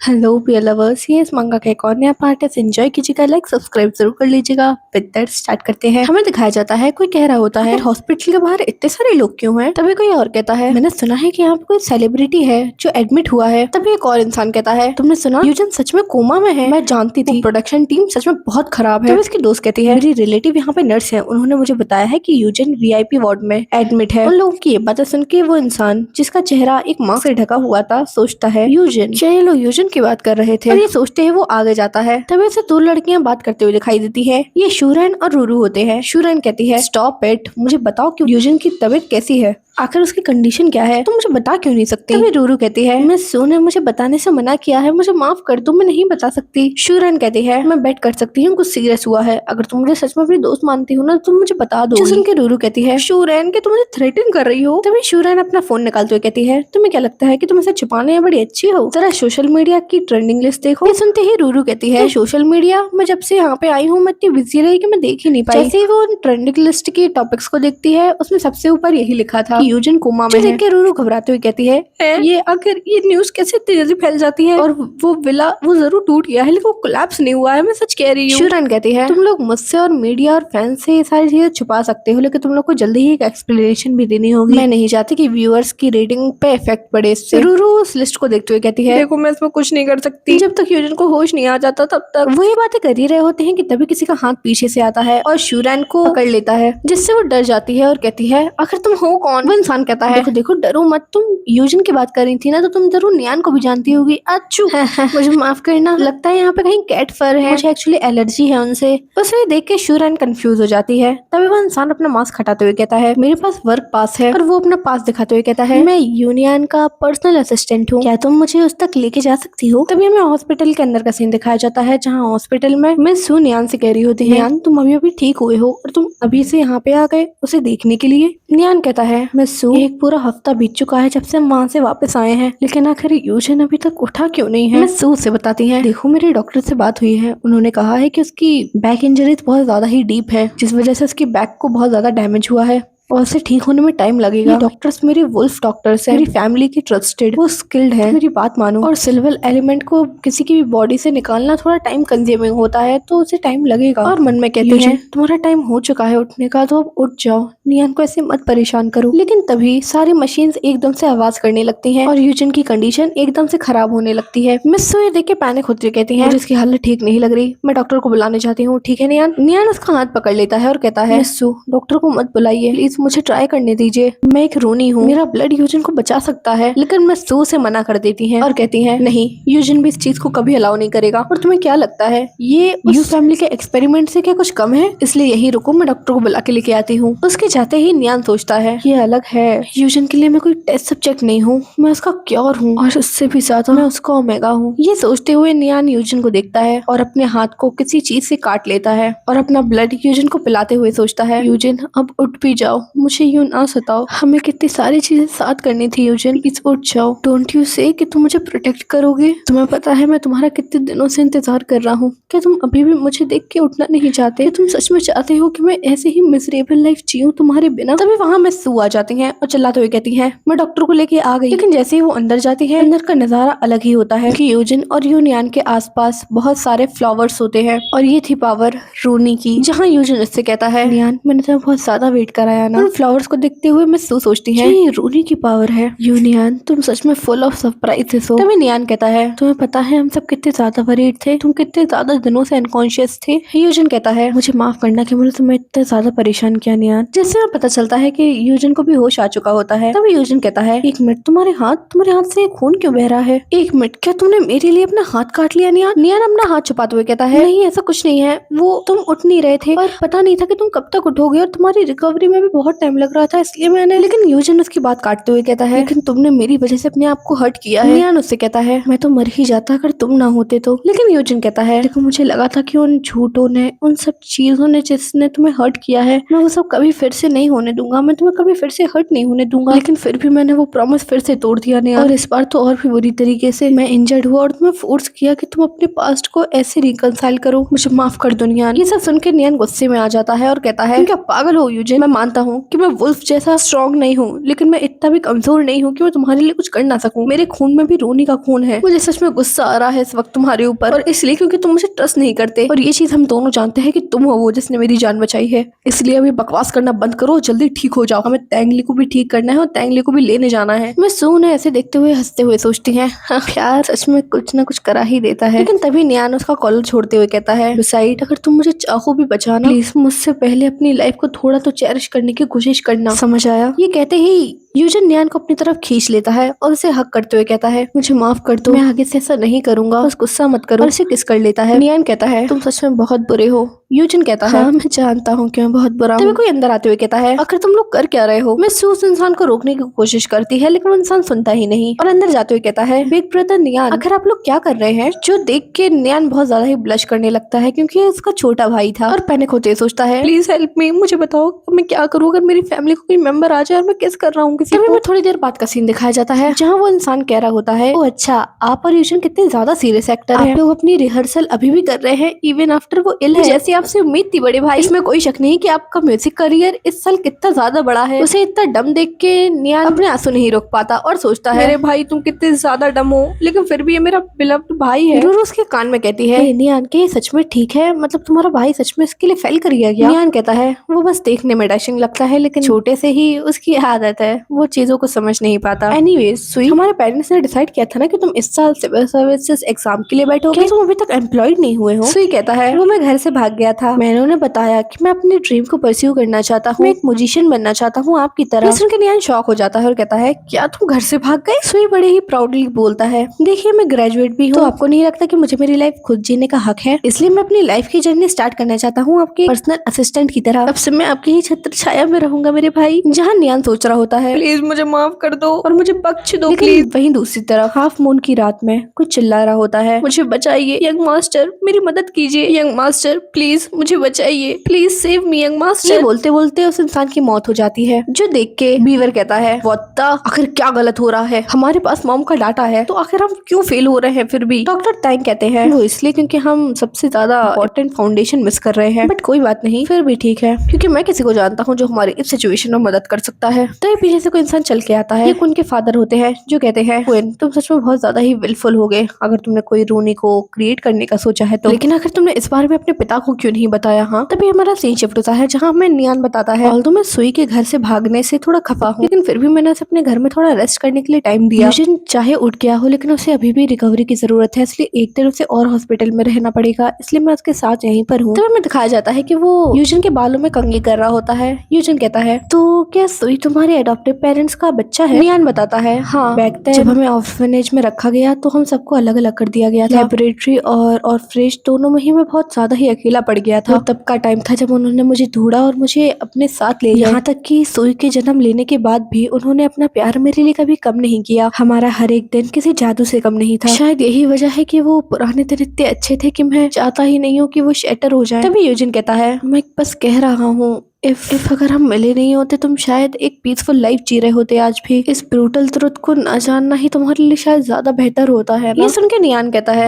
Hello पियर lovers, ये इस मंगा का एक और नया पार्ट है। एंजॉय कीजिएगा, लाइक सब्सक्राइब जरूर कर लीजिएगा। विद दैट स्टार्ट करते हैं। हमें दिखाया जाता है कोई कह रहा होता है हॉस्पिटल के बाहर इतने सारे लोग क्यों हैं। तभी कोई और कहता है मैंने सुना है कि यहाँ पे कोई सेलिब्रिटी है जो एडमिट हुआ है। तभी एक और इंसान कहता है तुमने सुना यूजन सच में कोमा में है। मैं जानती थी प्रोडक्शन टीम सच में बहुत खराब है। तभी इसकी दोस्त कहती है मेरी रिलेटिव यहाँ पे नर्स है, उन्होंने मुझे बताया है कि यूजन वीआईपी वार्ड में एडमिट है। उन लोगों की ये बातें सुन के वो इंसान जिसका चेहरा एक मास्क से ढका हुआ था सोचता है यूजन। ये लोग यूजन की बात कर रहे थे और ये सोचते हैं वो आगे जाता है। तभी उसे दो लड़कियां बात करते हुए दिखाई देती है। ये शूरन और रूरू होते हैं। शूरन कहती है स्टॉप इट, मुझे बताओ कि यूजन की तबीयत कैसी है, आखिर उसकी कंडीशन क्या है, तुम मुझे बता क्यों नहीं सकती। तभी रूरू कहती है मिस सू ने मुझे बताने से मना किया है, मुझे माफ कर दो, मैं नहीं बता सकती। शूरन कहती है मैं बेट कर सकती हूँ कुछ सीरियस हुआ है, अगर तुम मुझे सच में अपनी दोस्त मानती हो ना तो तुम मुझे बता दो। सुन के रूरू कहती है शूरन के तुम मुझे थ्रेटन कर रही हो। तभी शूरन अपना फोन निकालते हुए कहती है तुम्हें क्या लगता है कि तुम इसे छुपाने में बड़ी अच्छी हो, जरा सोशल मीडिया की ट्रेंडिंग लिस्ट देखो। ये सुनते ही रूरू कहती है सोशल मीडिया, मैं जब से यहाँ पे आई हूँ मैं इतनी बिजी रही कि मैं देख ही नहीं पाई। जैसे ही वो ट्रेंडिंग लिस्ट के टॉपिक्स को देखती है उसमें सबसे ऊपर यही लिखा था कि यूजन कोमा में देख के रूरू घबराते हुए कहती है ये आखिर ये न्यूज कैसे तेजी फैल जाती है, और वो विला वो जरूर टूट गया है लेकिन वो कोलैप्स नहीं हुआ है, मैं सच कह रही हूँ। शूरन कहती है तुम लोग मुझसे और मीडिया और फैंस से ये सारी चीजें छुपा सकते हो, लेकिन तुम लोग को जल्दी ही एक एक्सप्लेनेशन भी देनी होगी। मैं नहीं चाहती कि व्यूअर्स की रेटिंग पे इफेक्ट पड़े इससे। रूरू उस लिस्ट को देखते हुए कहती है देखो मैं इसमें कुछ नहीं कर सकती, जब तक यूजन को होश नहीं आ जाता तब तक। वो ये बातें कर ही रहे होते हैं कि तभी किसी का हाथ पीछे से आता है और शूरन को पकड़ लेता है, जिससे वो डर जाती है और कहती है आखिर तुम हो कौन। वो इंसान कहता है देखो देखो डरो मत, तुम यूजन की बात कर रही थी ना तो तुम जरूर नियान को भी जानती होगी। अच्छू मुझे माफ करना, लगता है यहाँ पे कहीं कैट फर है, मुझे एक्चुअली एलर्जी है उनसे। उसे देख के शूरन कंफ्यूज हो जाती है। तभी वो इंसान अपना मास्क हटाते हुए कहता है मेरे पास वर्क पास है, और वो अपना पास दिखाते हुए कहता है मैं यूनियन का पर्सनल असिस्टेंट हूँ, क्या तुम मुझे उस तक लेके जा सकती हो। तभी हमें हॉस्पिटल के अंदर का सीन दिखाया जाता है जहाँ हॉस्पिटल में मिस सू नियान से कह रही होती है नियान तुम अभी अभी ठीक हुए हो और तुम अभी से यहाँ पे आ गए उसे देखने के लिए। नियान कहता है मिस सू एक पूरा हफ्ता बीत चुका है जब से हम वहाँ से वापस आए हैं, लेकिन आखिर यूजन अभी तक उठा क्यों नहीं है। मिस सू से बताती है देखो मेरे डॉक्टर से बात हुई है, उन्होंने कहा है कि उसकी बैक इंजरी बहुत ज्यादा ही डीप है जिस वजह से उसकी बैक को बहुत ज्यादा डैमेज हुआ है और उसे ठीक होने में टाइम लगेगा। डॉक्टर्स मेरे वुल्फ डॉक्टर्स हैं, मेरी फैमिली की ट्रस्टेड, वो स्किल्ड है, मेरी बात मानो। और सिल्वर एलिमेंट को किसी की भी बॉडी से निकालना थोड़ा टाइम कंज्यूमिंग होता है तो उसे टाइम लगेगा। और मन में कहती है तुम्हारा टाइम हो चुका है उठने का, तो अब उठ जाओ, नियान को ऐसे मत परेशान करो। लेकिन तभी सारी मशीन्स एकदम से आवाज करने लगती हैं और यूजन की कंडीशन एकदम से खराब होने लगती है। मिस सू ये देख के पैनिक होती हुई कहती है जिसकी हालत ठीक नहीं लग रही, मैं डॉक्टर को बुलाने चाहती हूँ, ठीक है नियान। नियान उसका हाथ पकड़ लेता है और कहता है मिस सू डॉक्टर को मत बुलाइए प्लीज, मुझे ट्राई करने दीजिए, मैं एक रोनी हूँ, मेरा ब्लड यूजन को बचा सकता है। लेकिन मिस सू से मना कर देती है और कहती है नहीं यूजन भी इस चीज को कभी अलाउ नहीं करेगा। और तुम्हें क्या लगता है ये यू फैमिली के एक्सपेरिमेंट से क्या कुछ कम है, इसलिए यही रुको, मैं डॉक्टर को बुला के लेके आती हूँ। उसके जाते ही नियान सोचता है ये अलग है, यूजन के लिए मैं कोई टेस्ट सब्जेक्ट नहीं हूँ, मैं उसका क्योर हूँ और उससे भी ज्यादा मैं उसका ओमेगा हूँ। ये सोचते हुए नियान यूजन को देखता है और अपने हाथ को किसी चीज से काट लेता है और अपना ब्लड यूजन को पिलाते हुए सोचता है यूजन अब उठ भी जाओ, मुझे यूं ना सताओ, हमें कितनी सारी चीजें साथ करनी थी यूजन, प्लीज उठ जाओ, डोंट यू से कि तुम मुझे प्रोटेक्ट करोगे, तुम्हें पता है मैं तुम्हारा कितने दिनों से इंतजार कर रहा हूँ, क्या तुम अभी भी मुझे देख के उठना नहीं चाहते, तुम सच में चाहते हो कि मैं ऐसे ही मिजरेबल लाइफ जीऊं तुम्हारे बिना। तभी वहाँ मिस सू आ जाती हैं और चिल्लाते हुए कहती हैं मैं डॉक्टर को लेके आ गई। लेकिन जैसे ही वो अंदर जाती है अंदर का नजारा अलग ही होता है कि यूजन और यूनियन के आसपास बहुत सारे फ्लावर्स होते हैं और ये थी पावर रूनी की, जहाँ यूजन उससे कहता है नियान मैंने तुम्हें बहुत ज्यादा वेट कराया ना। फ्लावर्स को देखते हुए मिस सू सोचती है ये रूनी की पावर है, यूनियन तुम सच में फुल ऑफ सरप्राइजेस हो। तभी नियान कहता है तुम्हें पता है हम सब कितने ज्यादा वरीड थे, तुम कितने ज्यादा दिनों से अनकॉन्शियस थे। यूजन कहता है मुझे माफ करना कि मैंने तुम्हें इतना ज्यादा परेशान किया नियान। जिससे हमें पता चलता है कि यूजन को भी होश आ चुका होता है। तभी यूजन कहता है एक मिनट तुम्हारे हाथ से खून क्यों बह रहा है, एक मिनट क्या तुमने मेरे लिए अपना हाथ काट लिया नियान। नियान अपना हाथ छुपाते हुए कहता है नहीं ऐसा कुछ नहीं है, वो तुम उठ नहीं रहे थे और पता नहीं था कि तुम कब तक उठोगे और तुम्हारी रिकवरी में भी बहुत टाइम लग रहा था इसलिए मैंने। लेकिन यूजन उसकी बात काटते हुए कहता है लेकिन तुमने मेरी वजह से अपने आप को हर्ट किया है। नियान उससे कहता है मैं तो मर ही जाता अगर तुम ना होते तो। लेकिन यूजन कहता है देखो मुझे लगा था कि उन झूठों ने उन सब चीजों ने जिसने तुम्हें हर्ट किया है मैं वो सब कभी फिर से नहीं होने दूंगा, मैं तुम्हें कभी फिर से हर्ट नहीं होने दूंगा, लेकिन फिर भी मैंने वो प्रॉमिस फिर से तोड़ दिया नियान, और इस बार तो और भी बुरी तरीके से। मैं इंजर्ड हुआ और तुम्हें फोर्स किया कि तुम अपने पास्ट को ऐसे रिकंसाइल करो, मुझे माफ कर दो नियान। ये सब सुनकर नियान गुस्से में आ जाता है और कहता है तुम क्या पागल हो यूजन, मैं मानता हूँ हूँ कि मैं वुल्फ जैसा स्ट्रॉन्ग नहीं हूँ, लेकिन मैं इतना भी कमजोर नहीं हूँ कि मैं तुम्हारे लिए कुछ कर ना सकूं। मेरे खून में भी रोनी का खून है। मुझे सच में गुस्सा आ रहा है इस वक्त तुम्हारे ऊपर, और इसलिए क्योंकि तुम मुझे ट्रस्ट नहीं करते, और ये चीज हम दोनों जानते हैं कि तुम हो वो जिसने मेरी जान बचाई है। इसलिए अभी बकवास करना बंद करो, जल्दी ठीक हो जाओ। हमें तैंगली को भी ठीक करना है और तैंगली को भी लेने जाना है। मैं सून ऐसे देखते हुए हंसते हुए सोचती है, हाँ, प्यार सच में कुछ ना कुछ करा ही देता है। लेकिन तभी नियान उसका कॉलर छोड़ते हुए कहता है, बिसाइड अगर तुम मुझे चाहो भी बचाना, प्लीज मुझसे पहले अपनी लाइफ को थोड़ा तो चेरिश करने की कोशिश करना, समझ आया? ये कहते ही यूजन नियान को अपनी तरफ खींच लेता है और उसे हक करते हुए कहता है, मुझे माफ कर दो, मैं आगे से ऐसा नहीं करूंगा, बस गुस्सा मत करो। और उसे किस कर लेता है। नियान कहता है, तुम सच में बहुत बुरे हो। यूजन कहता है, हाँ मैं जानता हूँ कि मैं बहुत बुरा हूँ। तभी कोई अंदर आते हुए कहता है, आखिर तुम लोग कर क्या रहे हो? मैं उस इंसान को रोकने की कोशिश करती है, लेकिन वो इंसान सुनता ही नहीं। और अंदर जाते हुए कहता है, बिग ब्रदर नियान, आखिर आप लोग क्या कर रहे हैं? जो देख के नियान बहुत ज्यादा ही ब्लश करने लगता है, क्योंकि ये उसका छोटा भाई था। और पैनिक होते सोचता है, प्लीज हेल्प मी, मुझे बताओ मैं क्या करूँ अगर मेरी फैमिली को कोई मेंबर आ जाए और मैं किस कर रहा हूँ किसी को। थोड़ी देर बाद का सीन दिखाया जाता है, जहाँ वो इंसान कह रहा होता है, ओ अच्छा, आप और यूजन कितने ज्यादा सीरियस एक्टर हैं। आप लोग अपनी रिहर्सल अभी भी कर रहे हैं इवन आफ्टर वो इल है। जैसी आपसे उम्मीद थी बड़े भाई। इसमें कोई शक नहीं कि आपका म्यूजिक करियर इस साल कितना ज्यादा बड़ा है। उसे इतना डम देख के नियान अपने आंसू नहीं रोक पाता और सोचता है, मेरे भाई तुम कितने ज्यादा डम हो, लेकिन फिर भी ये मेरा बिलव्ड भाई है। रूरू उसके कान में कहती है, नियान के सच में ठीक है, मतलब तुम्हारा भाई सच में इसके लिए फेल कर गया? नियान कहता है, वो बस देखने में डैशिंग लगता है, लेकिन छोटे से ही उसकी आदत है, वो चीजों को समझ नहीं पाता। एनीवेज सुई, हमारे पेरेंट्स ने डिसाइड किया था ना कि तुम इस साल सिविल सर्विसेज एग्जाम के लिए बैठोगे। क्या तुम अभी तक एम्प्लॉयड नहीं हुए हो? सुई कहता है, वो मैं घर से भाग गया था। मैंने उन्हें बताया कि मैं अपनी ड्रीम को परस्यू करना चाहता हूँ, मैं एक म्यूजिशियन बनना चाहता हूँ आपकी तरह। सुन के नियान शॉक हो जाता है और कहता है, क्या तुम घर से भाग गए? सुई बड़े ही प्राउडली बोलता है, देखिए मैं ग्रेजुएट भी हूँ, तो आपको नहीं लगता कि मुझे मेरी लाइफ खुद जीने का हक है? इसलिए मैं अपनी लाइफ की जर्नी स्टार्ट करना चाहता हूँ आपके पर्सनल असिस्टेंट की तरह। अब से मैं आपकी ही छत्र छाया में रहूंगा मेरे भाई। जहाँ नियान सोच रहा होता है, प्लीज मुझे माफ कर दो और मुझे बख्श दो प्लीज। वहीं दूसरी तरफ हाफ मून की रात में कुछ चिल्ला रहा होता है, मुझे बचाइए यंग मास्टर, मेरी मदद कीजिए यंग मास्टर, प्लीज मुझे बचाइए, please save me young master. ये बोलते बोलते उस इंसान की मौत हो जाती है, जो देख के बीवर कहता है, व्हाट द, आखिर क्या गलत हो रहा है? हमारे पास मॉम का डाटा है, तो आखिर हम क्यों फेल हो रहे हैं फिर भी? डॉक्टर टैंग कहते हैं, वो इसलिए क्योंकि हम सबसे ज्यादा इंपॉर्टेंट फाउंडेशन मिस कर रहे हैं, बट कोई बात नहीं, फिर भी ठीक है, क्योंकि मैं किसी को जानता हूँ जो हमारी इस सिचुएशन में मदद कर सकता है। तो ये पीछे से कोई इंसान चल के आता है, ये उनके फादर होते हैं, जो कहते हैं, क्वीन तुम सच में बहुत ज्यादा ही विलफुल हो गए अगर तुमने कोई रूनी को क्रिएट करने का सोचा है तो, लेकिन आखिर तुमने इस बारे में अपने पिता को क्यों नहीं बताया? हाँ, तभी हमारा सीन शिफ्ट होता है, जहाँ हमें नियान बताता है, ऑल्दो मैं सुई के घर से भागने से थोड़ा खफा हूँ, लेकिन फिर भी मैंने उसे अपने घर में थोड़ा रेस्ट करने के लिए टाइम दिया। यूजन चाहे उठ गया हो, लेकिन उसे अभी भी रिकवरी की जरूरत है, इसलिए एक दिन उसे और हॉस्पिटल में रहना पड़ेगा, इसलिए मैं उसके साथ यहीं पर हूँ। तभी हमें दिखाया जाता है कि वो यूजन के बालों में कंघी कर रहा होता है। यूजन कहता है, तो क्या सुई तुम्हारे एडॉप्टिव पेरेंट्स का बच्चा है? नियान बताता है, हाँ, बैक देन जब हमें ऑर्फनेज में रखा गया तो हम सबको अलग अलग कर दिया गया था। लेबोरेटरी और ऑर्फनेज दोनों में ही मैं बहुत ज्यादा ही अकेला पड़ गया था। तब का टाइम था जब उन्होंने मुझे ढूंढा और मुझे अपने साथ ले गया। यहाँ तक कि सुई के जन्म लेने के बाद भी उन्होंने अपना प्यार मेरे लिए कभी कम नहीं किया। हमारा हर एक दिन किसी जादू से कम नहीं था। शायद यही वजह है कि वो पुराने दिन इतने अच्छे थे कि मैं चाहता ही नहीं हूँ कि वो शैटर हो जाए। तभी यूजिन कहता है, मैं बस कह रहा हूँ, इफ अगर हम मिले नहीं होते तुम शायद एक पीसफुल लाइफ जी रहे होते आज भी। इस ब्रूटल ट्रुथ को ना जानना ही तुम्हारे लिए शायद ज्यादा बेहतर होता है ना? ये सुन के नियान कहता है,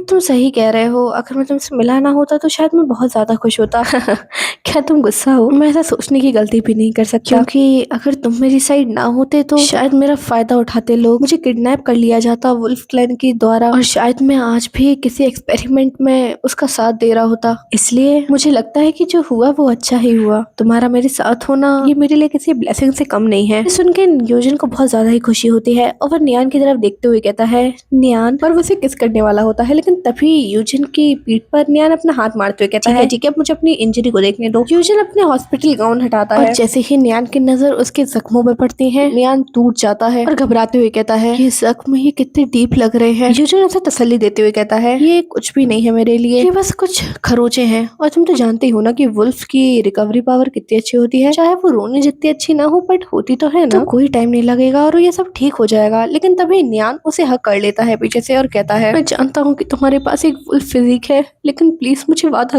तुम सही कह रहे हो, अगर मैं तुमसे मिला ना होता तो शायद मैं बहुत ज्यादा खुश होता। क्या तुम गुस्सा हो? मैं ऐसा सोचने की गलती भी नहीं कर सकता, क्योंकि अगर तुम मेरी साइड ना होते तो शायद मेरा फायदा उठाते लोग, मुझे किडनैप कर लिया जाता वुल्फ क्लैन के द्वारा, और शायद मैं आज भी किसी एक्सपेरिमेंट में उसका साथ दे रहा होता। इसलिए मुझे लगता है कि जो हुआ वो अच्छा ही हुआ। तुम्हारा मेरे साथ होना ये मेरे लिए किसी ब्लेसिंग से कम नहीं है। सुन के यूजन को बहुत ज्यादा ही खुशी होती है और वह नियान की तरफ देखते हुए कहता है, नियान, और वो उसे किस करने वाला होता है, लेकिन तभी यूजन की पीठ पर नियान अपना हाथ मारते हुए कहता है, ठीक है, मुझे अपनी इंजरी को देखने दो। यूजन अपने हॉस्पिटल गाउन हटाता है और जैसे ही नियान की नजर उसके जख्मों पर पड़ती है, नियान टूट जाता है और घबराते हुए कहता है, ये जख्म ये कितने डीप लग रहे हैं। यूजन उसे तसल्ली देते हुए कहता है, ये कुछ भी नहीं है मेरे लिए, ये बस कुछ खरोचे हैं, और तुम तो जानते ही हो ना कि वुल्फ की रिकवरी पावर कितनी अच्छी होती है। चाहे वो रोने जितनी अच्छी ना हो, बट होती तो है ना, तो कोई टाइम नहीं लगेगा और ये सब ठीक हो जाएगा। लेकिन तभी नियान उसे हक कर लेता है पीछे से और कहता है, मैं जानता हूँ कि तुम्हारे पास एक वुल्फ फिजिक है, लेकिन प्लीज मुझे वादा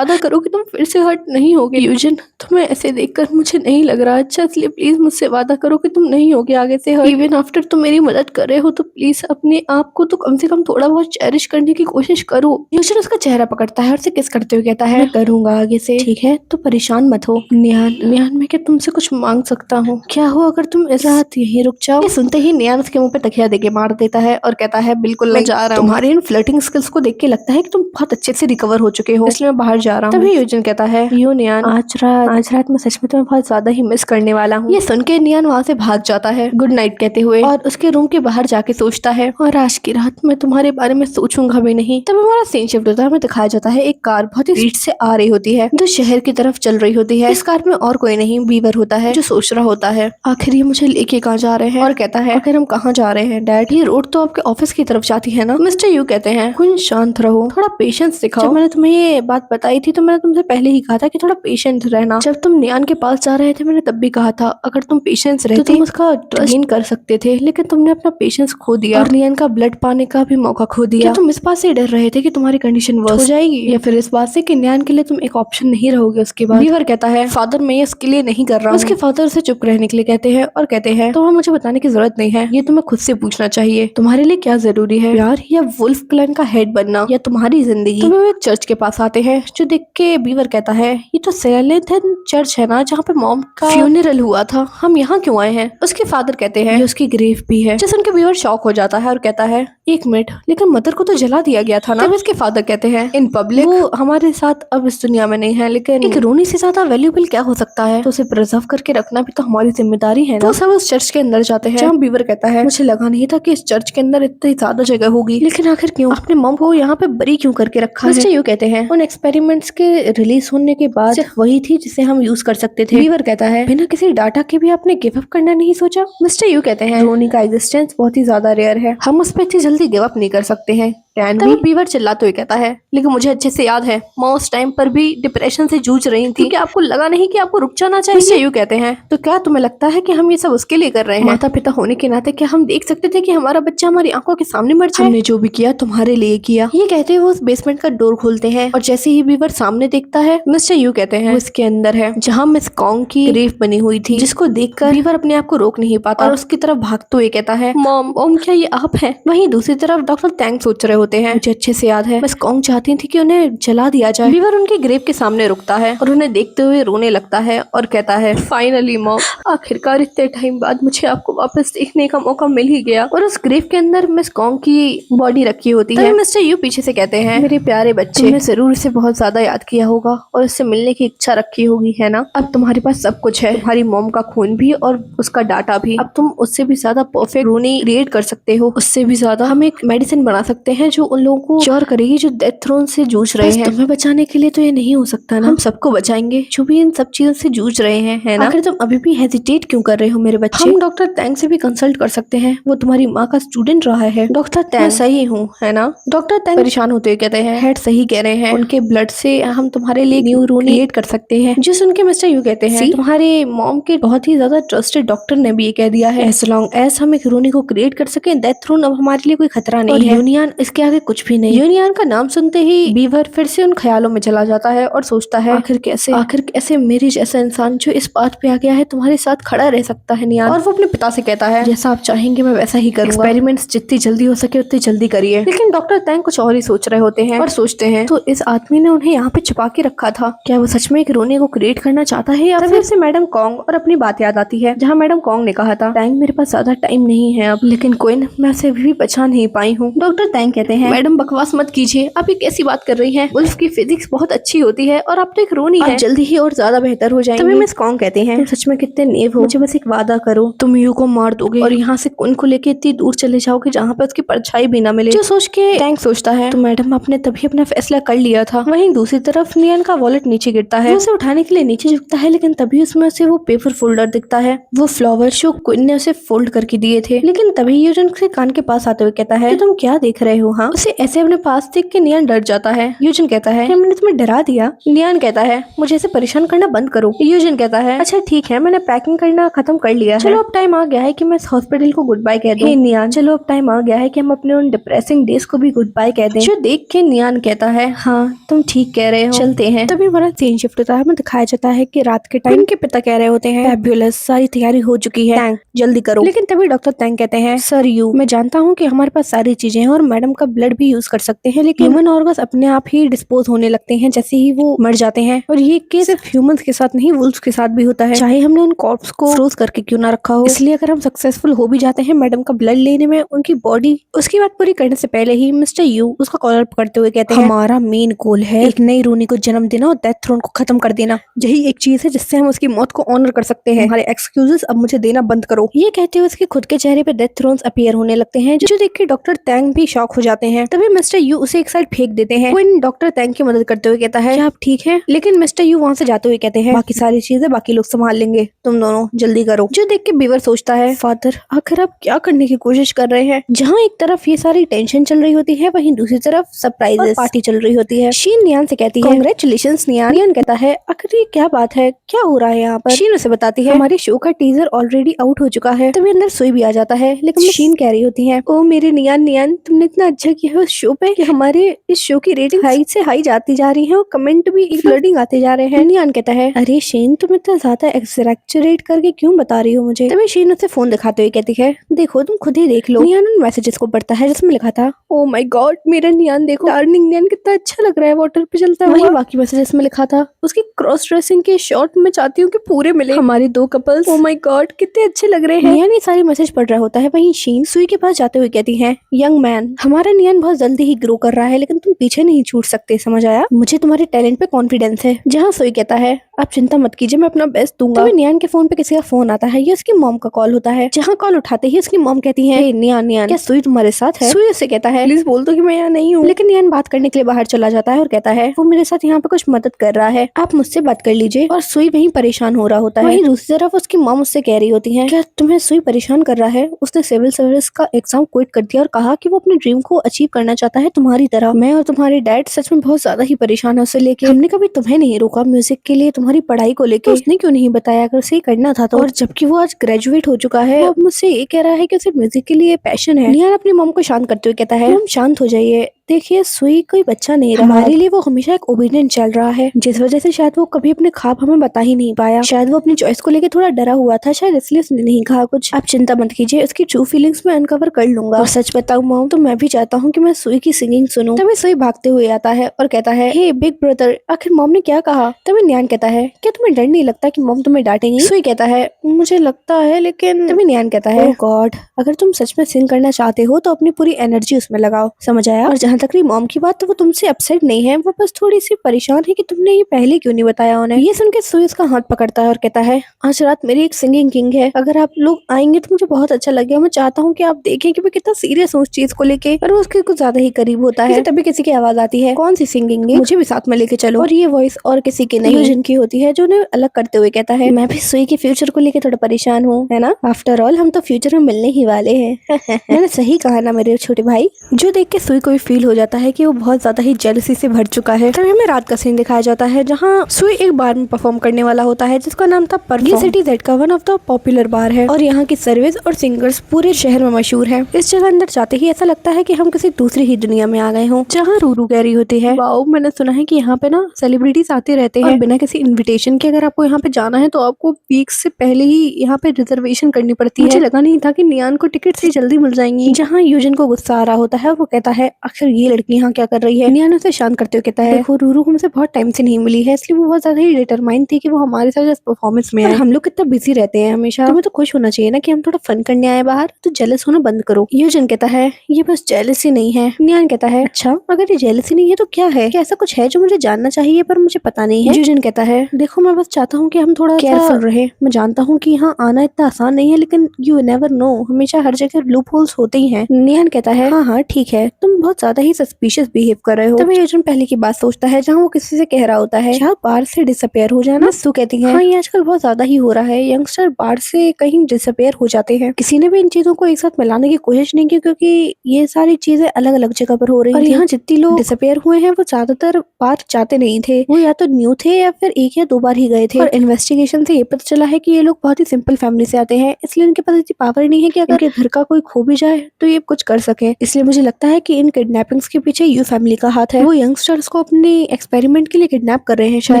करो कि तुम फिर से हर्ट नहीं होगे। यूजन, तुम्हें ऐसे देखकर मुझे नहीं लग रहा अच्छा, इसलिए प्लीज मुझसे वादा करो कि तुम नहीं होगे आगे से हर्ट। इवन आफ्टर तुम मेरी मदद कर रहे हो तो प्लीज अपने आप को तो कम से कम थोड़ा बहुत चेरिश करने की कोशिश करो। यूजन उसका चेहरा पकड़ता है और उसे किस करते हुए कहता है, मैं करूंगा आगे से, ठीक है, तो परेशान मत हो। हो। नियान मैं क्या तुमसे कुछ मांग सकता हूँ? क्या हो अगर तुम इस रात यहीं रुक जाओ? ये सुनते ही नियान उसके मुंह पे तकिया देके मार देता है और कहता है बिल्कुल मैं जा रहा हूँ। तुम्हारे इन फ्लर्टिंग स्किल्स को देख के लगता है कि तुम बहुत अच्छे से रिकवर हो चुके हो, इसलिए मैं बाहर जा रहा हूँ। तभी यूजिन कहता है यू नियान, आज रात मैं सच में तुम्हें बहुत ज्यादा ही मिस करने वाला हूँ। ये सुन के नियान वहाँ से भाग जाता है गुड नाइट कहते हुए और उसके रूम के बाहर जाके सोचता है और आज की रात मैं तुम्हारे बारे में सोचूंगा भी नहीं। तब हमारा सीन शिफ्ट होता है, हमें दिखाया जाता है एक कार बहुत ही स्पीड से आ रही होती है जो शहर की तरफ चल रही होती है। इस कार में और कोई नहीं बीवर होता है जो सोच रहा होता है आखिर ये मुझे लेके कहाँ जा रहे हैं, और कहता है आखिर हम कहाँ जा रहे हैं डैड? ये रोड तो आपके ऑफिस की तरफ जाती है ना? मिस्टर यू कहते हैं कुछ शांत रहो, थोड़ा पेशेंस दिखाओ। जब मैंने तुम्हें ये बात बताई थी तो मैंने तुमसे पहले ही कहा था कि थोड़ा पेशेंट रहना। जब तुम नियान के पास जा रहे थे मैंने तब भी कहा था अगर तुम पेशेंस रहते तो तुम उसका ट्रस्ट गेन कर सकते थे, लेकिन तुमने अपना पेशेंस खो दिया और नियान का ब्लड पाने का भी मौका खो दिया। क्या तुम इस बात से डर रहे थे कि तुम्हारी कंडीशन वर्स हो जाएगी, या फिर इस बात से कि नियान के लिए तुम एक ऑप्शन नहीं रहोगे उसके बाद? बीवर कहता है फादर मैं इसके लिए नहीं कर रहा हूँ। उसके फादर से चुप रहने के लिए कहते हैं और कहते हैं तो मुझे बताने की जरूरत नहीं है, ये तुम्हें खुद से पूछना चाहिए तुम्हारे लिए क्या जरूरी है, प्यार या वुल्फ क्लैन का हेड बनना या तुम्हारी जिंदगी? तो वो एक चर्च के पास आते हैं जो देख के बीवर कहता है ये तो सेलेथन चर्च है ना जहाँ पे मॉम का फ्यूनरल हुआ था, हम यहाँ क्यों आए हैं? उसके फादर कहते हैं ये उसकी ग्रेव भी है। जिस उनके बीवर शॉक हो जाता है और कहता है एक मिनट लेकिन मदर को तो जला दिया गया था ना? तब इसके फादर कहते हैं इन पब्लिक वो हमारे साथ अब इस दुनिया में नहीं है, लेकिन एक रोनी से ज्यादा वैल्यूबल क्या हो सकता है, तो उसे प्रिजर्व करके रखना भी तो हमारी जिम्मेदारी है ना? वो सब उस चर्च के अंदर जाते हैं जहाँ बीवर कहता है मुझे लगा नहीं था कि इस चर्च के अंदर इतनी ज्यादा जगह होगी, लेकिन आखिर क्यों अपने मॉम को यहाँ पे बरी क्यों करके रखा है? यू कहते हैं उन एक्सपेरिमेंट्स के रिलीज होने के बाद सिर्फ वही थी जिसे हम यूज कर सकते थे। बीवर कहता है बिना किसी डाटा के भी आपने गिव अप करना नहीं सोचा? मिस्टर यू कहते हैं रोनी का एग्जिस्टेंस बहुत ही ज्यादा रेयर है, हम उस पर इतनी जल्दी गिव अप नहीं कर सकते हैं। तभी बीवर चिल्लाते हुए कहता है लेकिन मुझे अच्छे से याद है माँ उस टाइम पर भी डिप्रेशन से जूझ रही थी, क्या आपको लगा नहीं कि आपको रुक जाना चाहिए? यू कहते हैं तो क्या तुम्हें लगता है कि हम ये सब उसके लिए कर रहे हैं? माता पिता होने के नाते क्या हम देख सकते थे कि हमारा बच्चा हमारी आंखों के सामने मर जाए? हमने जो भी किया तुम्हारे लिए किया। ये कहते हुए उस बेसमेंट का डोर खोलते हैं और जैसे ही बीवर सामने देखता है मिस्टर यू कहते हैं वो इसके अंदर है जहाँ मिस कॉन्ग की ग्रेव बनी हुई थी, जिसको देखकर बीवर अपने आप को रोक नहीं पाता और उसकी तरफ भागते हुए कहता है मॉम क्या ये आप हैं? वहीं दूसरी तरफ डॉक्टर टैंग सोच रहे होते हैं मुझे अच्छे से याद है मिस कॉन्ग चाहती थी कि उन्हें जला दिया जाए। बीवर उनके ग्रेव के सामने रुकता है और उन्हें देखते हुए रोने लगता है और कहता है फाइनली मॉम आखिरकार इतने टाइम बाद मुझे आपको वापस देखने का मौका मिल ही गया। और उस ग्रेव के अंदर मिस कॉन्ग की बॉडी रखी होती है। मिस्टर यू पीछे से कहते हैं मेरे प्यारे बच्चे तुमने जरूर इसे बहुत ज्यादा याद किया होगा और इससे मिलने की इच्छा रखी होगी है ना? अब तुम्हारे पास सब कुछ है, तुम्हारी मॉम का खून भी और उसका डाटा भी। अब तुम उससे भी ज्यादा परफेक्ट रोनी क्रिएट कर सकते हो, उससे भी ज्यादा हम एक मेडिसिन बना सकते हैं जो उन लोगों को श्योर करेगी जो डेथ थ्रोन से जूझ रहे हैं। तुम्हें बचाने के लिए तो ये नहीं हो सकता ना, हम सबको बचाएंगे जो भी इन सब चीजों से जूझ रहे हैं, है ना? आखिर तुम अभी भी हेजिटेट क्यों कर रहे हो मेरे बच्चे? हम डॉक्टर टैंग से भी कंसल्ट कर सकते हैं, वो तुम्हारी माँ का स्टूडेंट रहा है। डॉक्टर टैंग सही हूँ है ना? डॉक्टर टैंग परेशान होते हुए कहते हैं हेड सही कह रहे हैं, उनके ब्लड से हम तुम्हारे लिए न्यू रोनी क्रिएट कर सकते हैं। जो सुन के मिस्टर यू कहते हैं तुम्हारे मॉम के बहुत ही ज्यादा ट्रस्टेड डॉक्टर ने भी ये कह दिया है एज लॉन्ग एज हम एक रोनी को क्रिएट कर सके डेथ थ्रोन अब हमारे लिए कोई खतरा नहीं है। यूनियन इसके आगे कुछ भी नहीं। यूनियन का नाम सुनते ही बीवर फिर से उन ख्यालों में चला जाता है और सोचता है आखिर कैसे मेरे जैसा इंसान जो इस बात पे आ गया है तुम्हारे साथ खड़ा रह सकता है नियान? और वो अपने पिता से कहता है जैसा आप चाहेंगे मैं वैसा ही करूंगा, एक्सपेरिमेंट्स जितनी जल्दी हो सके उतनी जल्दी करिए। लेकिन डॉक्टर टैंग कुछ और ही सोच रहे होते हैं और सोचते हैं तो इस आदमी ने उन्हें यहाँ पे छुपा के रखा था, क्या वो सच में एक रोने को क्रिएट करना चाहता है? या फिर से मैडम कॉन्ग और अपनी बात याद आती है जहाँ मैडम कॉन्ग ने कहा था टैंग मेरे पास ज्यादा टाइम नहीं है अब, लेकिन क्वीन मैं उसे अभी भी बचा नहीं पाई हूँ। डॉक्टर टैंग कहते हैं मैडम बकवास मत कीजिए, आप ये कैसी बात कर रही हैं? वुल्फ की फिजिक्स बहुत अच्छी होती है और आप तो एक रोनी है, जल्दी ही और ज्यादा बेहतर हो जाएंगे। तभी मिस कॉन्ग कहते हैं तुम सच में कितने नेव हो, मुझे बस एक वादा करो तुम यू को मार दोगे और यहाँ से कुन को लेके इतनी दूर चले जाओगे जहाँ पे उसकी परछाई भी ना मिले। जो सोच के टैंक सोचता है तो मैडम आपने तभी अपना फैसला कर लिया था। वहीं दूसरी तरफ नियन का वॉलेट नीचे गिरता है, उसे उठाने के लिए नीचे झुकता है लेकिन तभी उसमें उसे वो पेपर फोल्डर दिखता है, वो फ्लावर जो क्वीन ने उसे फोल्ड करके दिए थे। लेकिन तभी यूजन से कान के पास आते हुए कहता है तुम क्या देख रहे हो? हाँ, उसे ऐसे अपने पास देख के नियन डर जाता है। यूजन कहता है मैंने तुम्हें डरा दिया? नियन कहता है मुझे ऐसे परेशान करना बंद करो। यूजन कहता है अच्छा ठीक है मैंने पैकिंग करना खत्म कर लिया है, चलो अब टाइम आ गया है कि मैं इस हॉस्पिटल को गुड बाय कह दूं। नियान चलो अब टाइम आ गया है कि हम अपने उन डिप्रेसिंग डेज को भी गुड बाय कह दें। जो देख के नियान कहता है हाँ तुम ठीक कह रहे हो, चलते हैं। तभी हमारा सीन शिफ्ट होता है, हमें दिखाया जाता है कि रात के टाइम के पिता कह रहे होते हैं फैब्युलस सारी तैयारी हो चुकी है, टैंक जल्दी करो। लेकिन तभी डॉक्टर टैंक कहते हैं सर यू मैं जानता हूँ कि हमारे पास सारी चीजें हैं और मैडम का का ब्लड भी यूज कर सकते हैं, लेकिन ह्यूमन ऑर्गन्स अपने आप ही डिस्पोज होने लगते हैं जैसे ही वो मर जाते हैं। और ये केस सिर्फ ह्यूमंस के साथ नहीं, वुल्फ्स के साथ भी होता है, चाहे हमने उन कॉर्प्स को फ्रोज करके क्यों ना रखा हो। इसलिए अगर हम सक्सेसफुल हो भी जाते हैं मैडम का ब्लड लेने में, उनकी बॉडी उसकी बात पूरी करने से पहले ही मिस्टर यू उसका कॉलर पकड़ते हुए कहते हैं, हमारा मेन गोल है एक नई रूनी को जन्म देना और डेथ थ्रोन को खत्म कर देना। यही एक चीज है जिससे हम उसकी मौत को ऑनर कर सकते हैं। हमारे एक्सक्यूजेस अब मुझे देना बंद करो। ये कहते हुए उसके खुद के चेहरे पे डेथ थ्रोन्स अपीयर होने लगते हैं, जो देख के डॉक्टर तैंग भी शॉक हो जाते हैं। तभी मिस्टर यू उसे एक साइड फेंक देते हैं। क्विन डॉक्टर तैंग की मदद करते हुए कहता है, क्या आप ठीक है? लेकिन मिस्टर यू वहाँ से जाते हुए कहते हैं, बाकी सारी चीजें बाकी लोग संभाल लेंगे, तुम दोनों जल्दी करो। जो देख के बीवर सोचता है, फादर आखिर आप क्या करने की कोशिश कर रहे हैं? जहाँ एक तरफ ये सारी टेंशन चल रही होती है, वहीं दूसरी तरफ सरप्राइजेस पार्टी चल रही होती है। शीन नियान से कहती है, कांग्रेचुलेशंस नियान। नियान कहता है, आखिर ये क्या बात है, क्या हो रहा है यहाँ पर? शीन उसे बताती है, हमारे शो का टीजर ऑलरेडी आउट हो चुका है। तभी अंदर सुई भी आ जाता है, लेकिन शीन कह रही होती है, ओ मेरे नियान नियान, तुमने इतना अच्छा किया है उस शो पे कि हमारे इस शो की रेटिंग हाई से हाई जाती जा रही है और कमेंट भी फ्लडिंग आते जा रहे हैं। नियान कहता है, अरे शीन तुम इतना ज्यादा एक्सैक्चुरेट करके क्यों बता रही हो मुझे? तभी शीन उसे फोन दिखाते हुए कहती है, देखो तुम खुद ही देख लो। नियान उन मैसेजेस को पढ़ता है जिसमें लिखा था, ओ माय गॉड मेरा नियान देखो, डार्लिंग नियान कितना अच्छा लग रहा है वाटर पे चलता हुआ। वही बाकी मैसेजेस में लिखा था, उसकी क्रॉस ड्रेसिंग के शॉट में चाहती हूँ कि पूरे मिले हमारे दो कपल्स। ओ माय गॉड कितने अच्छे लग रहे हैं। नियान ये सारी मैसेज पढ़ रहा होता है, वहीं शीन सुई के पास जाते हुए कहती है, यंग मैन हमारा नियान बहुत जल्दी ही ग्रो कर रहा है, लेकिन तुम पीछे नहीं छूट सकते, समझ आया? मुझे तुम्हारे टैलेंट पे कॉन्फिडेंस है। जहाँ सुई कहता है, आप चिंता मत कीजिए, मैं अपना बेस्ट दूंगा। तभी नियान के फोन पे किसी का फोन आता है, ये उसकी मॉम का कॉल होता है। जहाँ कॉल उठाते ही उसकी मॉम कहती है, नियान नियान क्या सुई तुम्हारे साथ है? सुई उससे कहता है, प्लीज बोल दो कि मैं यहाँ नहीं हूँ। लेकिन नियान बात करने के लिए बाहर चला जाता है और कहता है, वो मेरे साथ यहाँ पे कुछ मदद कर रहा है, आप मुझसे बात कर लीजिए। और सुई वहीं परेशान हो रहा होता है। वहीं दूसरी तरफ उसकी मॉम उससे कह रही होती है, क्या तुम्हें सुई परेशान कर रहा है? उसने सिविल सर्विस का एग्जाम क्विट कर दिया और कहा कि वो अपने ड्रीम को अचीव करना चाहता है तुम्हारी तरह। मैं और तुम्हारे डैड सच में बहुत ज्यादा ही परेशान है उसे लेके। हमने कभी तुम्हें नहीं रोका म्यूजिक के लिए, तुम्हारी पढ़ाई को लेके उसने क्यों नहीं बताया अगर उसे करना था तो। और जबकि वो आज ग्रेजुएट हो चुका है, वो अब मुझसे ये कह रहा है कि उसे म्यूजिक के लिए पैशन है। नियान अपनी मॉम को शांत करते हुए कहता है, मॉम शांत हो जाइए, देखिए सुई कोई बच्चा नहीं रहा, हमारे लिए वो हमेशा एक ओबिडिएंट चल रहा है, जिस वजह से शायद वो कभी अपने ख्वाब हमें बता ही नहीं पाया। शायद वो अपनी चॉइस को लेके थोड़ा डरा हुआ था, शायद इसलिए उसने नहीं कहा कुछ। आप चिंता मत कीजिए, उसकी ट्रू फीलिंग्स मैं अनकवर कर लूंगा। और सच बताऊं मॉम, तो मैं भी चाहता हूँ कि मैं सुई की सिंगिंग सुनूं। तभी सुई भागते हुए आता है और कहता है, हे बिग ब्रदर, आखिर मॉम ने क्या कहा? तभी नियान कहता है, क्या तुम्हें डर नहीं लगता कि मॉम तुम्हें डांटेंगी? सुई कहता है, मुझे लगता है, लेकिन तभी नियान कहता है, ओह गॉड, अगर तुम सच में सिंग करना चाहते हो तो अपनी पूरी एनर्जी उसमें लगाओ, समझ आया? और जहाँ तक रही मॉम की बात, तो वो तुमसे अपसेट नहीं है, वो बस थोड़ी सी परेशान है कि तुमने ये पहले क्यों नहीं बताया उन्हें। ये सुन के सुई उसका हाथ पकड़ता है और कहता है, आज रात मेरी एक सिंगिंग किंग है, अगर आप लोग आएंगे तो मुझे बहुत अच्छा लगेगा। मैं चाहता हूँ कि आप देखें कि मैं कितना सीरियस हूँ उस चीज को लेके। और वो उसके कुछ ज्यादा ही करीब होता है। तभी किसी की आवाज आती है, कौन सी सिंगिंग है, मुझे भी साथ में लेके चलो। और ये वॉइस और किसी की नहीं, जिनकी होती है, जो उन्हें अलग करते हुए कहता है, मैं भी सुई के फ्यूचर को लेके थोड़ा परेशान हूँ, है ना? आफ्टर ऑल हम तो फ्यूचर में मिलने ही वाले हैं। मैंने सही कहा ना मेरे छोटे भाई? जो देख के सुई को भी फील हो जाता है कि वो बहुत ज्यादा ही जेलसी से भर चुका है। तभी हमें रात का सीन दिखाया जाता है, जहाँ सुई एक बार में परफॉर्म करने वाला होता है जिसका नाम था परफॉर्म। ये सिटी जेड का वन ऑफ द पॉपुलर बार है और यहाँ की सर्विस और सिंगर्स पूरे शहर में मशहूर है। इस जगह अंदर जाते ही ऐसा लगता है कि हम किसी दूसरी ही दुनिया में आ गए हों। जहाँ रूरू कह रही होती है, वाओ, मैंने सुना है कि यहाँ पे ना सेलिब्रिटीज आते रहते हैं और बिना किसी इन्विटेशन के अगर आपको यहाँ पे जाना है तो आपको वीक्स से पहले ही यहाँ पे रिजर्वेशन करनी पड़ती है। मुझे लगा नहीं था कि नियान को टिकट से जल्दी मिल जाएंगी। जहाँ यूजन को गुस्सा आ रहा होता है, वो कहता है, आखिर ये लड़की यहाँ क्या कर रही है? नियान उसे शांत करते हुए कहता है, देखो रूरू हमसे बहुत टाइम से नहीं मिली है, इसलिए वो बहुत ज्यादा ही डिटरमाइंड थी कि वो हमारे साथ इस परफॉर्मेंस में आए। हम लोग कितना बिजी रहते हैं हमेशा, तुम्हें तो खुश होना चाहिए ना कि हम थोड़ा फन करने आए बाहर, तो जेलस होना बंद करो। यूजन कहता है, ये बस जेलसी नहीं है। नियान कहता है, अच्छा अगर ये जेलसी नहीं है तो क्या है? क्या ऐसा कुछ है जो मुझे जानना चाहिए पर मुझे पता नहीं है? यूजन कहता है, देखो मैं बस चाहता हूँ कि हम थोड़ा केयरफुल रहे। मैं जानता हूँ कि यहाँ आना इतना आसान नहीं है, लेकिन यू नेवर नो, हमेशा हर जगह लूप होल्स होते ही हैं। नियान कहता है, हाँ हाँ ठीक है, तुम बहुत ज्यादा ही सस्पिशियस बिहेव कर रहे हो। तभी यूजन पहले की बात सोचता है, जहाँ वो किसी से कह रहा होता है, क्या बार से डिसअपेयर हो जाना? सू कहती है, हाँ ये आजकल बहुत ज्यादा ही हो रहा है, यंगस्टर बार से कहीं डिसअपेयर हो जाते हैं। किसी ने भी इन चीजों को एक साथ मिलाने की कोशिश नहीं की, क्योंकि ये सारी चीजें अलग अलग जगह पर हो रही हैं। और यहाँ जितने लोग डिसअपेयर हुए हैं वो ज्यादातर बार जाते नहीं थे, वो या तो न्यू थे या फिर एक या दो बार ही गए थे। और इन्वेस्टिगेशन से ये पता चला है कि ये लोग बहुत ही सिंपल फैमिली से आते हैं, इसलिए इनके पास इतनी पावर नहीं है कि अगर घर का कोई खो भी जाए तो ये कुछ कर सके। इसलिए मुझे लगता है कि इन किडनैपिंग हैपेंस के पीछे यू फैमिली का हाथ है। वो यंगस्टर्स को अपने एक्सपेरिमेंट के लिए किडनैप कर रहे हैं। मैं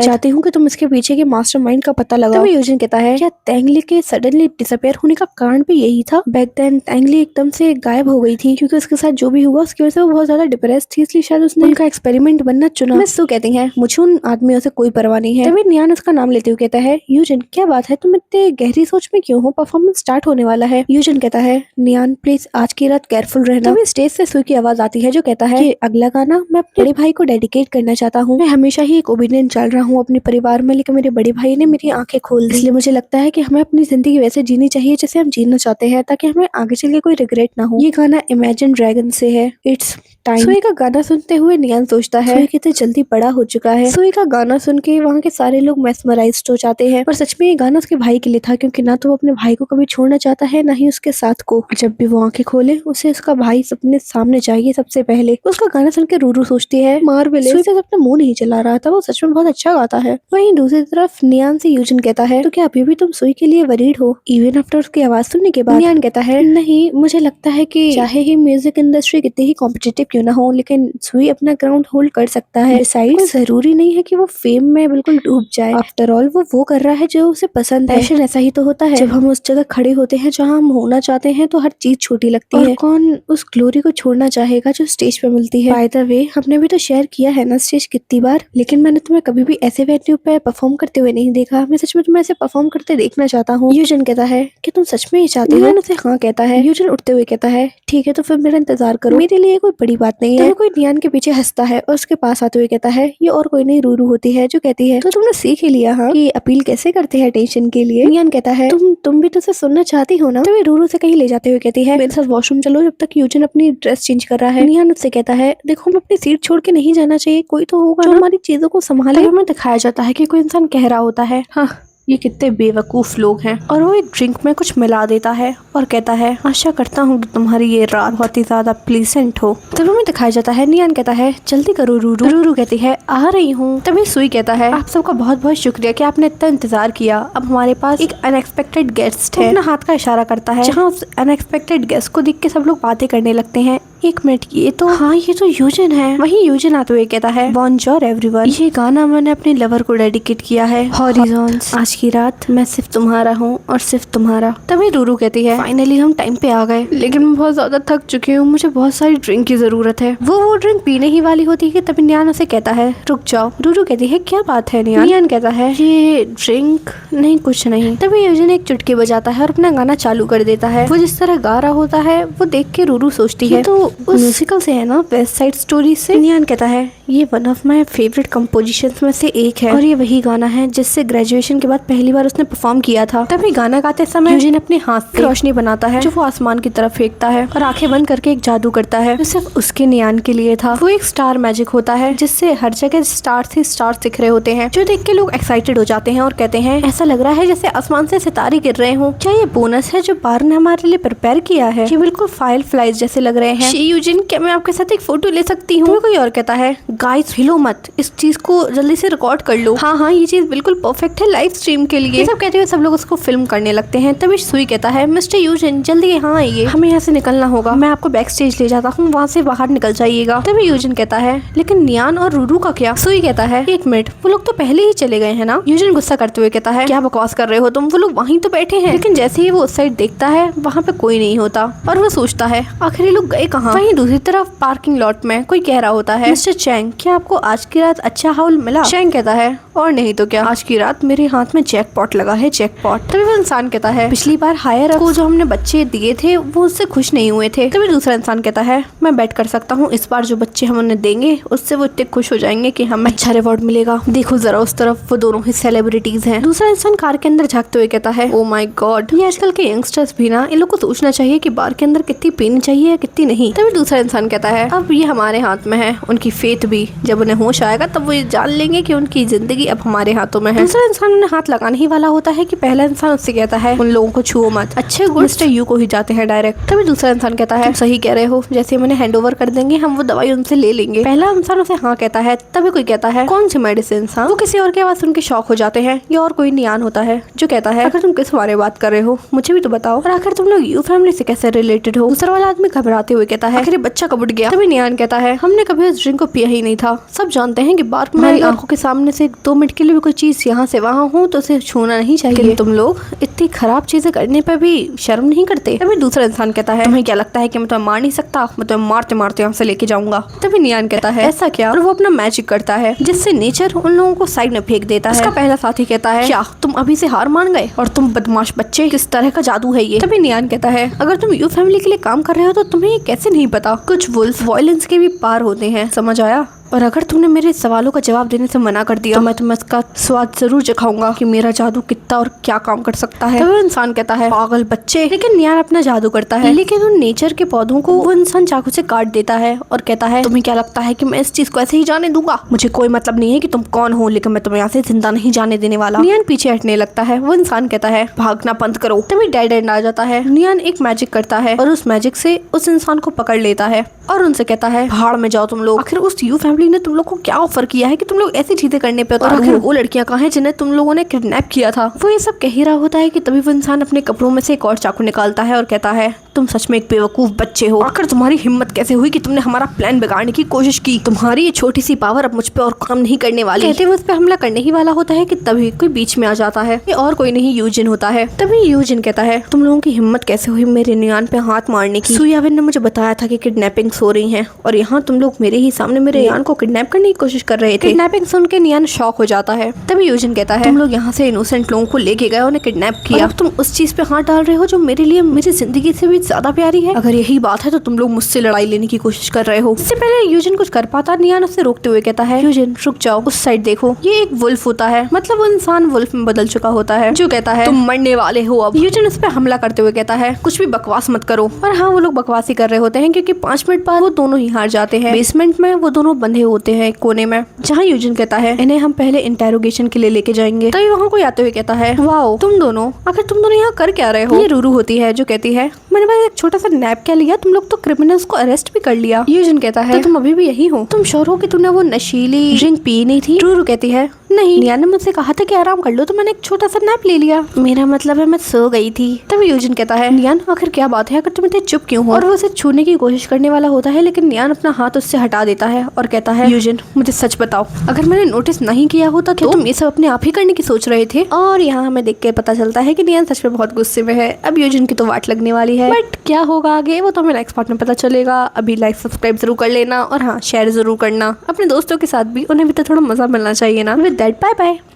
चाहती हूँ कि तुम इसके पीछे के मास्टरमाइंड का पता लगाओ। तभी यूजिन कहता है क्या तैंगली के सडनली डिसअपियर होने का कारण भी यही था? बैक देन तैंगली एकदम से गायब हो गई थी क्योंकि उसके साथ जो भी हुआ उसकी वजह से वो बहुत ज्यादा डिप्रेस थी, इसलिए शायद उसने उनका एक्सपेरिमेंट बनना चुना। मिस सू कहती है मुझे उन आदमियों से कोई परवाह नहीं है। तभी नियान उसका नाम लेते हुए कहता है यूजिन क्या बात है, तुम इतने गहरी सोच में क्यों हो? परफॉर्मेंस स्टार्ट होने वाला है। यूजिन कहता है नियान प्लीज आज की रात केयरफुल रहना। तभी स्टेज से सू की आवाज आती है जो कहता है कि अगला गाना मैं अपने बड़े भाई को डेडिकेट करना चाहता हूँ। मैं हमेशा ही एक ओबीडिएंट चल रहा हूँ अपने परिवार में, लेकिन मेरे बड़े भाई ने मेरी आंखें खोल दी, इसलिए मुझे लगता है कि हमें अपनी जिंदगी वैसे जीनी चाहिए जैसे हम जीना चाहते हैं, ताकि हमें आगे चल के कोई रिग्रेट ना हो। ये गाना इमेजिन ड्रैगन से है, इट्स टाइम। सुई का गाना सुनते हुए नियान सोचता है सुई कितने जल्दी बड़ा हो चुका है। सुई का गाना सुन के वहाँ के सारे लोग मेस्मराइज्ड हो जाते हैं, पर सच में ये गाना उसके भाई के लिए था, क्योंकि ना तो वो अपने भाई को कभी छोड़ना चाहता है, ना ही उसके साथ को। जब भी वो आंखें खोले उसे उसका भाई अपने सामने चाहिए सबसे पहले। उसका गाना सुन के रूरू सोचती है मार्वेलस, सुई से अपना मुंह नहीं चला रहा था, वो सच में बहुत अच्छा गाता है। वहीं दूसरी तरफ नियान से यूजिन कहता है तो क्या अभी भी तुम सुई के लिए वरीड हो इवन आफ्टर उसकी आवाज सुनने के बाद? नियान कहता है नहीं, मुझे लगता है कि चाहे ही म्यूजिक इंडस्ट्री कितनी ही कॉम्पिटिटिव क्यों ना हो, लेकिन सुई अपना ग्राउंड होल्ड कर सकता है। Besides, जरूरी नहीं है कि वो फेम में बिल्कुल डूब जाए। आफ्टर ऑल वो कर रहा है जो उसे पसंद है। पैशन ऐसा ही तो होता है, जब हम उस जगह खड़े होते हैं जहाँ हम होना चाहते हैं तो हर चीज छोटी लगती है। कौन उस ग्लोरी को छोड़ना चाहेगा जो स्टेज पे मिलती है? बाय द वे हमने भी तो शेयर किया है ना स्टेज कितनी बार, लेकिन मैंने तुम्हें कभी भी ऐसे वेन्यू पे परफॉर्म करते हुए नहीं देखा। मैं सच में तुम्हें ऐसे परफॉर्म करते देखना चाहता हूँ। यूजिन कहता है कि तुम सच में ये चाहते हो? उसे हाँ कहता है। यूजिन उठते हुए कहता है ठीक है तो फिर मेरा इंतजार करो, मेरे लिए कोई बड़ी बात नहीं है। कोई नियान के पीछे हंसता है और उसके पास आते हुए कहता है ये और कोई नहीं रूरू होती है, जो कहती है तो तुमने सीख ही लिया हाँ कि अपील कैसे करते हैं टेंशन के लिए। नियान कहता है तुम भी तो उसे सुनना चाहती हो ना? तो वे रूरू से कहीं ले जाते हुए कहती है मेरे साथ वॉशरूम चलो जब तक यूजिन अपनी ड्रेस चेंज कर रहा है। नियान उससे कहता है देखो हमें अपनी सीट छोड़ के नहीं जाना चाहिए, कोई तो होगा जो हमारी चीजों को संभाले। हमें दिखाया जाता है कि कोई इंसान कह रहा होता है हाँ ये कितने बेवकूफ लोग हैं, और वो एक ड्रिंक में कुछ मिला देता है और कहता है आशा करता हूँ कि तुम्हारी ये रात बहुत ही ज्यादा प्लीजेंट हो। तभी हमें दिखाया जाता है नियान कहता है जल्दी करो रूरू। रूरू कहती है आ रही हूँ। तभी सुई कहता है आप सबका बहुत बहुत शुक्रिया कि आपने इतना इंतजार किया, अब हमारे पास एक अनएक्सपेक्टेड गेस्ट है। अपना हाथ का इशारा करता है जहाँ उस अनएक्सपेक्टेड गेस्ट को देख के सब लोग बातें करने लगते हैं। एक मिनट ये तो यूजिन है। वहीं यूजिन आते हुए कहता है बॉनजोर एवरीवन, ये गाना मैंने अपने लवर को डेडिकेट किया है हॉरिजॉन्स। आज की रात मैं सिर्फ तुम्हारा हूँ और सिर्फ तुम्हारा। तभी रूरू कहती है फाइनली हम टाइम पे आ गए, लेकिन मैं बहुत ज्यादा थक चुकी हूँ, मुझे बहुत सारी ड्रिंक की जरूरत है। वो ड्रिंक पीने ही वाली होती है तभी नियान उसे कहता है रुक जाओ। रूरू कहती है क्या बात है नियान? नियान कहता है ये ड्रिंक नहीं कुछ नहीं। तभी यूजिन एक चुटकी बजाता है और अपना गाना चालू कर देता है। वो जिस तरह गा रहा होता है वो देख के रूरू सोचती है तो उस म्यूजिकल से है ना, वेस्ट साइड स्टोरी से। नियान कहता है ये one of my favourite compositions में से एक है और ये वही गाना है जिससे ग्रेजुएशन के बाद पहली बार उसने परफॉर्म किया था। तभी गाना गाते समय यूजिन अपने हाथ से रोशनी बनाता है जो वो आसमान की तरफ फेंकता है और आंखें बंद करके एक जादू करता है जो सिर्फ उसके नियान के लिए था। वो एक स्टार मैजिक होता है जिससे हर जगह स्टार ही स्टार दिख रहे होते हैं, जो देख के लोग एक्साइटेड हो जाते हैं और कहते हैं ऐसा लग रहा है जैसे आसमान से सितारे गिर रहे हो। क्या ये बोनस है जो बार ने हमारे लिए प्रिपेयर किया है? ये बिल्कुल फायर फ्लाइज जैसे लग रहे हैं। यूजिन क्या मैं आपके साथ एक फोटो ले सकती हूँ? कोई और कहता है गाइस हिलो मत, इस चीज को जल्दी से रिकॉर्ड कर लो। हाँ ये चीज बिल्कुल परफेक्ट है लाइव स्ट्रीम के लिए। सब कहते हुए सब लोग उसको फिल्म करने लगते हैं। तभी सुई कहता है मिस्टर यूजिन जल्दी यहाँ आइए, हमें यहाँ से निकलना होगा, मैं आपको बैक स्टेज ले जाता हूँ, वहाँ से बाहर निकल जाइएगा। तभी यूजिन कहता है लेकिन नियान और रूरू का क्या? सुई कहता है एक मिनट वो लोग तो पहले ही चले गए हैं ना? यूजिन गुस्सा करते हुए कहता है क्या बकवास कर रहे हो तुम, वो लोग वहीं तो बैठे हैं। लेकिन जैसे ही वो उस साइड देखता है वहाँ पे कोई नहीं होता और वो सोचता है आखिर लोग गए कहाँ। वहीं दूसरी तरफ पार्किंग लॉट में कोई कह रहा होता है मिस्टर चैंग क्या आपको आज की रात अच्छा हाउल मिला? चैंग कहता है और नहीं तो क्या, आज की रात मेरे हाथ में जैकपॉट लगा है जैकपॉट। तभी वो इंसान कहता है पिछली बार हायर को जो हमने बच्चे दिए थे वो उससे खुश नहीं हुए थे। तभी दूसरा इंसान कहता है मैं बेट कर सकता हूँ इस बार जो बच्चे हम उन्हें देंगे उससे वो इतने खुश हो जाएंगे कि हमें अच्छा रिवॉर्ड मिलेगा। देखो जरा उस तरफ वो दोनों ही सेलिब्रिटीज हैं। दूसरा इंसान कार के अंदर झांकते हुए कहता है ओ माय गॉड, ये आजकल के यंगस्टर्स भी ना, इन लोग को सोचना चाहिए कि बार के अंदर कितनी पीनी चाहिए या कितनी नहीं। तभी दूसरा इंसान कहता है अब ये हमारे हाथ में है, उनकी फेथ भी, जब उन्हें होश आएगा तब वो ये जान लेंगे कि उनकी जिंदगी अब हमारे हाथों में है। दूसरा इंसान उन्हें हाथ लगाने ही वाला होता है कि पहला इंसान उससे कहता है उन लोगों को छुओ मत, अच्छे गुड मिस्टर यू को ही जाते हैं डायरेक्ट। तभी दूसरा इंसान कहता है सही कह रहे हो, जैसे उन्हें हैंड ओवर कर देंगे हम वो दवाई उनसे ले लेंगे। पहला इंसान उसे हाँ कहता है। तभी कोई कहता है कौन सी मेडिसिन? वो किसी और की आवाज सुन के शॉक हो जाते हैं। ये और कोई नियान होता है जो कहता है अगर तुम किस बारे में बात कर रहे हो मुझे भी तो बताओ, और आखिर तुम लोग यू फैमिली से कैसे रिलेटेड हो? दूसरा वाला आदमी घबराते हुए कहता कहता है आखिर बच्चा कब उठ गया। तभी नियान कहता है हमने कभी उस ड्रिंक को पिया ही नहीं था। सब जानते हैं कि बार हमारी आंखों के सामने से 2 मिनट के लिए भी कोई चीज यहाँ से वहाँ हो तो उसे छूना नहीं चाहिए। तुम लोग इतनी खराब चीजें करने पर भी शर्म नहीं करते। तभी दूसरा इंसान कहता है तुम्हें क्या लगता है कि मैं तुम्हें मार नहीं सकता, मैं तुम्हें मारते मारते यहाँ से लेके जाऊंगा। तभी नियान कहता है ऐसा क्या, और वो अपना मैजिक करता है जिससे नेचर उन लोगों को साइड में फेंक देता है। उसका पहला साथी कहता है क्या तुम अभी से हार मान गए, और तुम बदमाश बच्चे, किस तरह का जादू है ये। तभी नियान कहता है अगर तुम यू फैमिली के लिए काम कर रहे हो तो तुम्हें ये कैसे नहीं पता, कुछ वुल्फ वायलेंस के भी पार होते हैं, समझ आया। और अगर तुमने मेरे सवालों का जवाब देने से मना कर दिया तो मैं तुम्हें इसका स्वाद जरूर चखाऊंगा कि मेरा जादू कितना और क्या काम कर सकता है। तो वो इंसान कहता है पागल बच्चे, लेकिन नियान अपना जादू करता है, लेकिन उन नेचर के पौधों को वो इंसान चाकू से काट देता है और कहता है तुम्हें क्या लगता है कि मैं इस चीज को ऐसे ही जाने दूंगा, मुझे कोई मतलब नहीं है कि तुम कौन हो, लेकिन मैं तुम्हें यहाँ से जिंदा नहीं जाने देने वाला। नियान पीछे हटने लगता है। वो इंसान कहता है भागना बंद करो। तभी डेड एंड आ जाता है। नियान एक मैजिक करता है और उस मैजिक से उस इंसान को पकड़ लेता है और उनसे कहता है भाड़ में जाओ तुम लोग। आखिर उस यू फैमिली ने तुम लोग को क्या ऑफर किया है कि तुम लोग ऐसी चीजें करने पे उतारू। आखिर वो लड़कियां कहाँ हैं जिन्हें तुम लोगों ने किडनैप किया था। वो ये सब कह ही रहा होता है कि तभी वो इंसान अपने कपड़ों में से एक और चाकू निकालता है और कहता है तुम सच में एक बेवकूफ बच्चे हो। आखिर तुम्हारी हिम्मत कैसे हुई कि तुमने हमारा प्लान बिगाड़ने की कोशिश की। तुम्हारी ये छोटी सी पावर अब मुझ पे और काम नहीं करने वाली। कहते हुए उस पे हमला करने ही वाला होता है कि तभी कोई बीच में आ जाता है। ये और कोई नहीं यूजिन होता है। तभी यूजिन कहता है तुम लोगों की हिम्मत कैसे हुई मेरे नियान पे हाथ मारने की। सुयाविन ने मुझे बताया था कि किडनैपिंग्स हो रही हैं और यहाँ तुम लोग मेरे ही सामने मेरे नियान को किडनैप करने की कोशिश कर रहे थे। किडनैपिंग सुन के नियान शॉक हो जाता है। तभी यूजिन कहता है तुम लोग यहाँ से इनोसेंट लोगों को लेके गए, उन्हें किडनैप किया, तुम उस चीज पे हाथ डाल रहे हो जो मेरे लिए मेरी जिंदगी से भी ज्यादा प्यारी है। अगर यही बात है तो तुम लोग मुझसे लड़ाई लेने की कोशिश कर रहे हो। इससे पहले यूजिन कुछ कर पाता नियान उससे रोकते हुए कहता है यूजिन रुक जाओ, उस साइड देखो, ये एक वुल्फ होता है, मतलब वो इंसान वुल्फ में बदल चुका होता है, जो कहता है तुम मरने वाले हो अब। यूजिन उस पर हमला करते हुए कहता है कुछ भी बकवास मत करो। और हाँ वो लोग बकवास ही कर रहे होते हैं क्योंकि 5 मिनट बाद वो दोनों ही हार जाते हैं। बेसमेंट में वो दोनों बंधे होते हैं एक कोने में, जहाँ यूजिन कहता है इन्हें हम पहले इंटेरोगेशन के लिए लेके जाएंगे। तभी वहाँ कोई आते हुए कहता है वाओ तुम दोनों, आखिर तुम दोनों यहाँ कर क्या रहे हो। ये रूरू होती है जो कहती है मैंने बस एक छोटा सा नैप क्या लिया, तुम लोग तो क्रिमिनल्स को अरेस्ट भी कर लिया। यूजिन कहता है तो तुम अभी भी यही हो, तुम श्योर हो कि तुमने वो नशीली ड्रिंक पी नहीं थी। रूरू कहती है नहीं, नियान ने मुझसे कहा था कि आराम कर लो तो मैंने एक छोटा सा नैप ले लिया, मेरा मतलब है मैं सो गई थी। तभी यूजिन कहता है नियान आखिर क्या बात है, अगर तुम इतने चुप क्यों हो। और वो उसे छूने की कोशिश करने वाला होता है लेकिन नियान अपना हाथ उससे हटा देता है और कहता है यूजिन मुझे सच बताओ, अगर मैंने नोटिस नहीं किया होता तो तुम ये सब अपने आप ही करने की सोच रहे थे। और यहाँ हमें देख के पता चलता है कि नियान सच में बहुत गुस्से में है। अब यूजिन की तो वाट लगने वाली है, बट क्या होगा आगे वो तो हमें नेक्स्ट पार्ट में पता चलेगा। अभी लाइक सब्सक्राइब जरूर कर लेना और हाँ शेयर जरूर करना अपने दोस्तों के साथ भी, उन्हें भी तो थोड़ा मजा मिलना चाहिए ना। With that bye bye.